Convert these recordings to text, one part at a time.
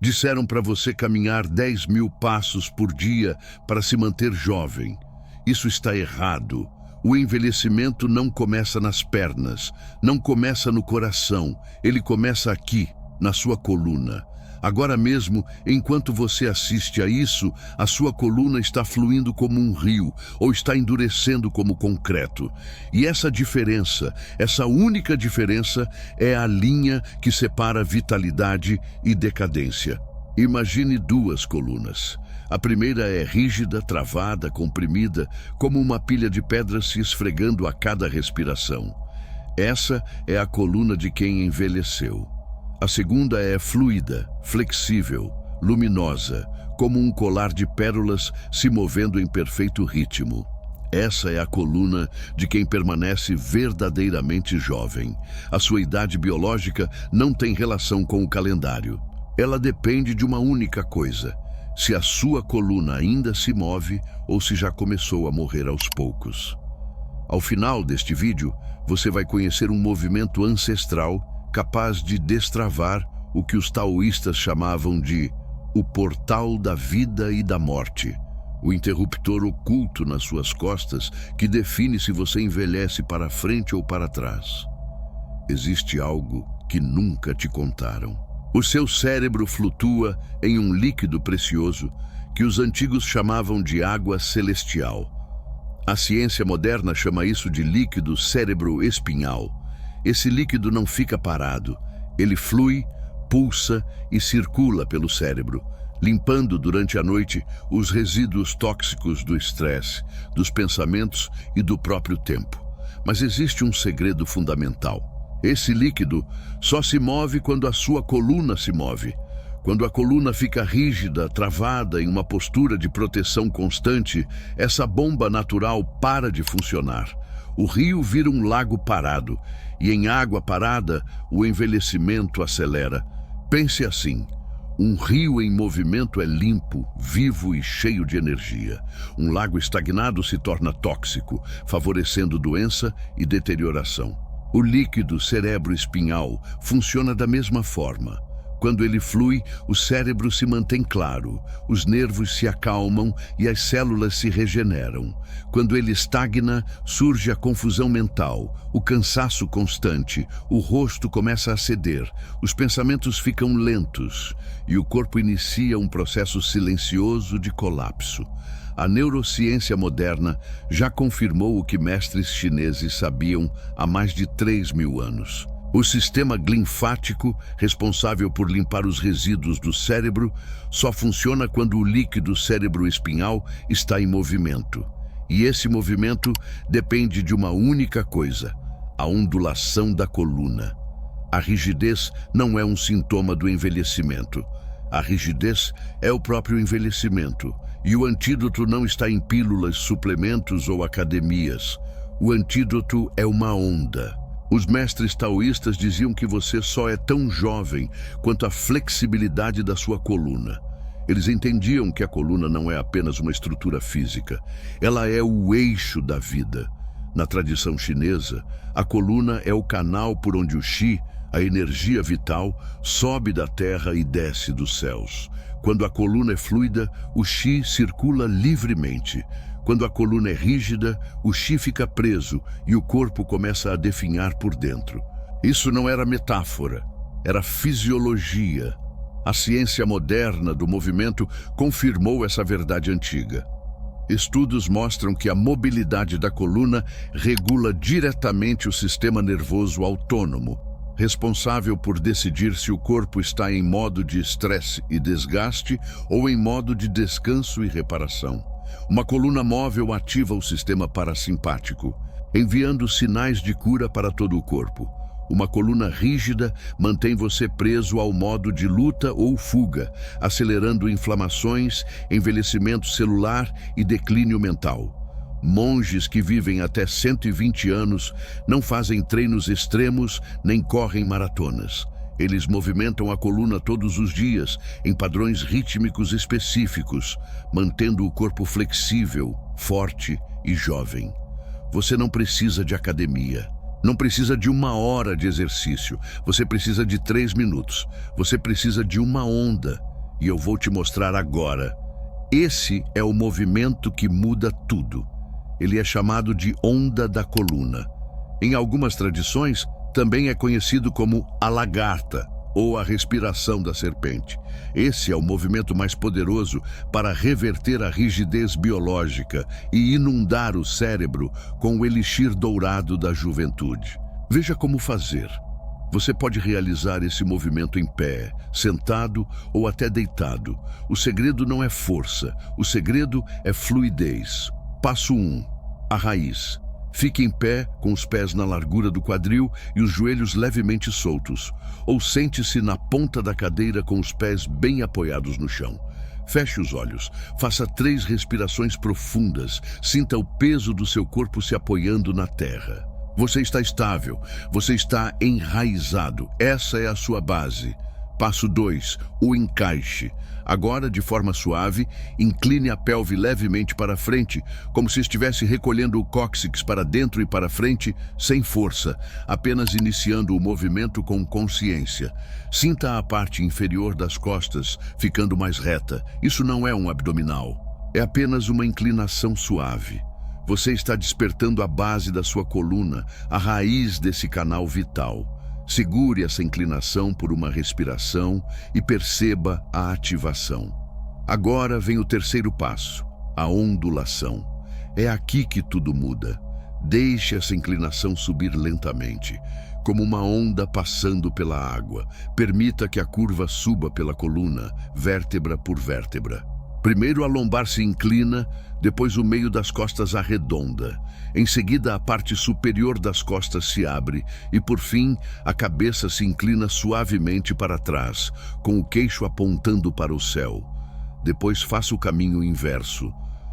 Disseram para você caminhar 10.000 passos por dia para se manter jovem. Isso está errado. O envelhecimento não começa nas pernas, não começa no coração, ele começa aqui, na sua coluna. Agora mesmo, enquanto você assiste a isso, a sua coluna está fluindo como um rio ou está endurecendo como concreto. E essa diferença, essa única diferença, é a linha que separa vitalidade e decadência. Imagine duas colunas. A primeira é rígida, travada, comprimida, como uma pilha de pedras se esfregando a cada respiração. Essa é a coluna de quem envelheceu. A segunda é fluida, flexível, luminosa, como um colar de pérolas se movendo em perfeito ritmo. Essa é a coluna de quem permanece verdadeiramente jovem. A sua idade biológica não tem relação com o calendário. Ela depende de uma única coisa: se a sua coluna ainda se move ou se já começou a morrer aos poucos. Ao final deste vídeo, você vai conhecer um movimento ancestral capaz de destravar o que os taoístas chamavam de o portal da vida e da morte, o interruptor oculto nas suas costas que define se você envelhece para frente ou para trás. Existe algo que nunca te contaram. O seu cérebro flutua em um líquido precioso que os antigos chamavam de água celestial. A ciência moderna chama isso de líquido cérebro-espinhal. Esse líquido não fica parado, ele flui, pulsa e circula pelo cérebro, limpando durante a noite os resíduos tóxicos do estresse, dos pensamentos e do próprio tempo. Mas existe um segredo fundamental. Esse líquido só se move quando a sua coluna se move. Quando a coluna fica rígida, travada em uma postura de proteção constante, essa bomba natural para de funcionar. O rio vira um lago parado, e em água parada, o envelhecimento acelera. Pense assim: um rio em movimento é limpo, vivo e cheio de energia. Um lago estagnado se torna tóxico, favorecendo doença e deterioração. O líquido cerebro-espinhal funciona da mesma forma. Quando ele flui, o cérebro se mantém claro, os nervos se acalmam e as células se regeneram. Quando ele estagna, surge a confusão mental, o cansaço constante, o rosto começa a ceder, os pensamentos ficam lentos e o corpo inicia um processo silencioso de colapso. A neurociência moderna já confirmou o que mestres chineses sabiam há mais de 3.000 anos. O sistema linfático, responsável por limpar os resíduos do cérebro, só funciona quando o líquido cérebro-espinhal está em movimento. E esse movimento depende de uma única coisa: a ondulação da coluna. A rigidez não é um sintoma do envelhecimento. A rigidez é o próprio envelhecimento. E o antídoto não está em pílulas, suplementos ou academias. O antídoto é uma onda. Os mestres taoístas diziam que você só é tão jovem quanto a flexibilidade da sua coluna. Eles entendiam que a coluna não é apenas uma estrutura física, ela é o eixo da vida. Na tradição chinesa, a coluna é o canal por onde o qi, a energia vital, sobe da terra e desce dos céus. Quando a coluna é fluida, o qi circula livremente. Quando a coluna é rígida, o qi fica preso e o corpo começa a definhar por dentro. Isso não era metáfora, era fisiologia. A ciência moderna do movimento confirmou essa verdade antiga. Estudos mostram que a mobilidade da coluna regula diretamente o sistema nervoso autônomo, responsável por decidir se o corpo está em modo de estresse e desgaste ou em modo de descanso e reparação. Uma coluna móvel ativa o sistema parasimpático, enviando sinais de cura para todo o corpo. Uma coluna rígida mantém você preso ao modo de luta ou fuga, acelerando inflamações, envelhecimento celular e declínio mental. Monges que vivem até 120 anos não fazem treinos extremos nem correm maratonas. Eles movimentam a coluna todos os dias, em padrões rítmicos específicos, mantendo o corpo flexível, forte e jovem. Você não precisa de academia. Não precisa de 1 hora de exercício. Você precisa de 3 minutos. Você precisa de uma onda. e eu vou te mostrar agora. Esse é o movimento que muda tudo. Ele é chamado de onda da coluna. Em algumas tradições, também é conhecido como a lagarta ou a respiração da serpente. Esse é o movimento mais poderoso para reverter a rigidez biológica e inundar o cérebro com o elixir dourado da juventude. Veja como fazer. Você pode realizar esse movimento em pé, sentado ou até deitado. O segredo não é força, o segredo é fluidez. Passo 1. A raiz. Fique em pé, com os pés na largura do quadril e os joelhos levemente soltos. Ou sente-se na ponta da cadeira com os pés bem apoiados no chão. Feche os olhos, faça 3 respirações profundas, sinta o peso do seu corpo se apoiando na terra. Você está estável, você está enraizado, essa é a sua base. Passo 2, o encaixe. Agora, de forma suave, incline a pelve levemente para frente, como se estivesse recolhendo o cóccix para dentro e para frente, sem força, apenas iniciando o movimento com consciência. Sinta a parte inferior das costas ficando mais reta. Isso não é um abdominal, é apenas uma inclinação suave. Você está despertando a base da sua coluna, a raiz desse canal vital. Segure essa inclinação por uma respiração e perceba a ativação. Agora vem o terceiro passo, a ondulação. É aqui que tudo muda. Deixe essa inclinação subir lentamente, como uma onda passando pela água. Permita que a curva suba pela coluna, vértebra por vértebra. Primeiro a lombar se inclina, depois o meio das costas arredonda. Em seguida, a parte superior das costas se abre e, por fim, a cabeça se inclina suavemente para trás, com o queixo apontando para o céu. Depois faça o caminho inverso.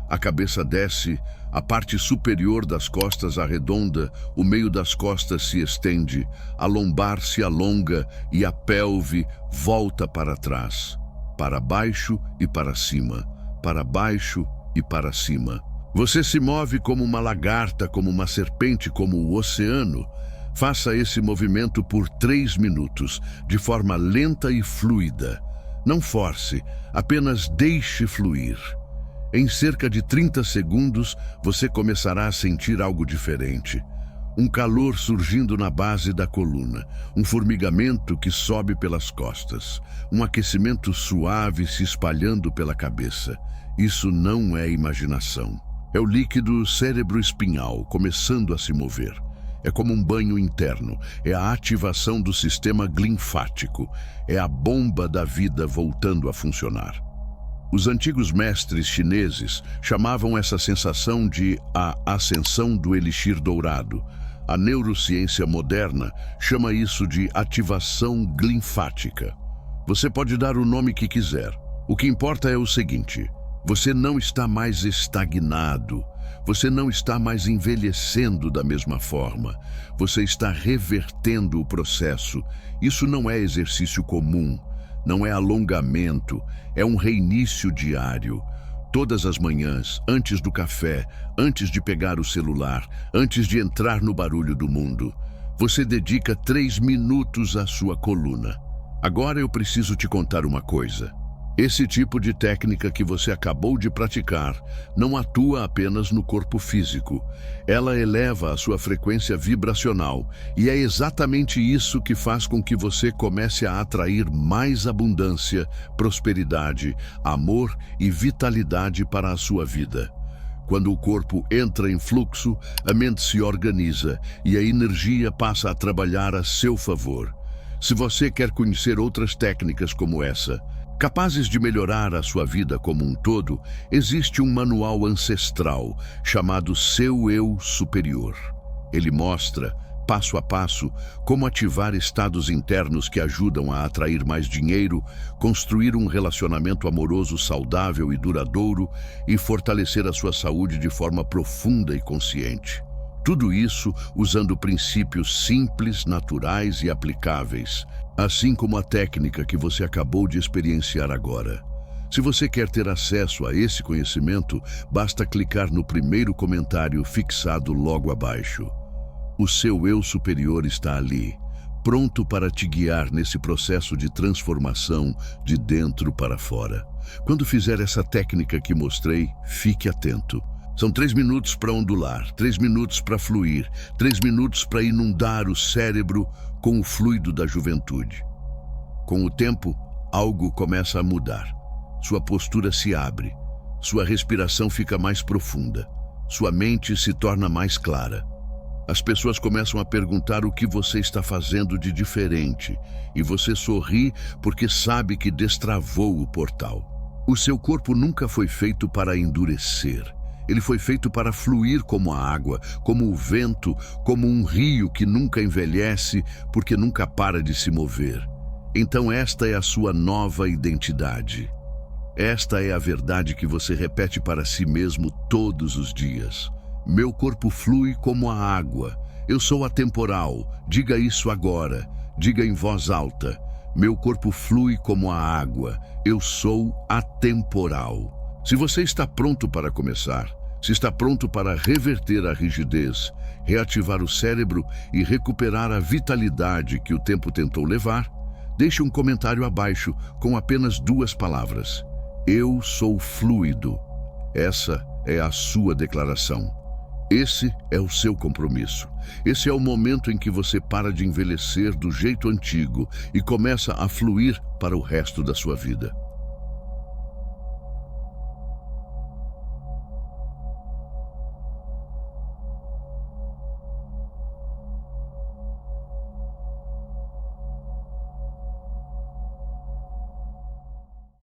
A cabeça desce, a parte superior das costas arredonda, o meio das costas se estende, a lombar se alonga e a pelve volta para trás. Para baixo e para cima, para baixo e para cima. Você se move como uma lagarta, como uma serpente, como o oceano. Faça esse movimento por 3 minutos, de forma lenta e fluida. Não force, apenas deixe fluir. Em cerca de 30 segundos, você começará a sentir algo diferente. Um calor surgindo na base da coluna, um formigamento que sobe pelas costas, um aquecimento suave se espalhando pela cabeça. Isso não é imaginação. É o líquido cérebro-espinhal começando a se mover. É como um banho interno, é a ativação do sistema linfático, é a bomba da vida voltando a funcionar. Os antigos mestres chineses chamavam essa sensação de a ascensão do elixir dourado. A neurociência moderna chama isso de ativação linfática. Você pode dar o nome que quiser. O que importa é o seguinte: você não está mais estagnado. Você não está mais envelhecendo da mesma forma. Você está revertendo o processo. Isso não é exercício comum, não é alongamento, é um reinício diário. Todas as manhãs, antes do café, antes de pegar o celular, antes de entrar no barulho do mundo, você dedica 3 minutos à sua coluna. Agora eu preciso te contar uma coisa. Esse tipo de técnica que você acabou de praticar não atua apenas no corpo físico. Ela eleva a sua frequência vibracional e é exatamente isso que faz com que você comece a atrair mais abundância, prosperidade, amor e vitalidade para a sua vida. Quando o corpo entra em fluxo, a mente se organiza e a energia passa a trabalhar a seu favor. Se você quer conhecer outras técnicas como essa, capazes de melhorar a sua vida como um todo, existe um manual ancestral chamado Seu Eu Superior. Ele mostra, passo a passo, como ativar estados internos que ajudam a atrair mais dinheiro, construir um relacionamento amoroso saudável e duradouro e fortalecer a sua saúde de forma profunda e consciente. Tudo isso usando princípios simples, naturais e aplicáveis, assim como a técnica que você acabou de experienciar agora. Se você quer ter acesso a esse conhecimento, basta clicar no primeiro comentário fixado logo abaixo. O seu eu superior está ali, pronto para te guiar nesse processo de transformação de dentro para fora. Quando fizer essa técnica que mostrei, fique atento. São 3 minutos para ondular, 3 minutos para fluir, 3 minutos para inundar o cérebro com o fluido da juventude. Com o tempo, algo começa a mudar. Sua postura se abre, sua respiração fica mais profunda, sua mente se torna mais clara. As pessoas começam a perguntar o que você está fazendo de diferente, e você sorri porque sabe que destravou o portal. O seu corpo nunca foi feito para endurecer. Ele foi feito para fluir como a água, como o vento, como um rio que nunca envelhece porque nunca para de se mover. Então esta é a sua nova identidade. Esta é a verdade que você repete para si mesmo todos os dias. Meu corpo flui como a água. Eu sou atemporal. Diga isso agora. Diga em voz alta. Meu corpo flui como a água. Eu sou atemporal. Se você está pronto para começar, se está pronto para reverter a rigidez, reativar o cérebro e recuperar a vitalidade que o tempo tentou levar, deixe um comentário abaixo com apenas 2 palavras. Eu sou fluido. Essa é a sua declaração. Esse é o seu compromisso. Esse é o momento em que você para de envelhecer do jeito antigo e começa a fluir para o resto da sua vida.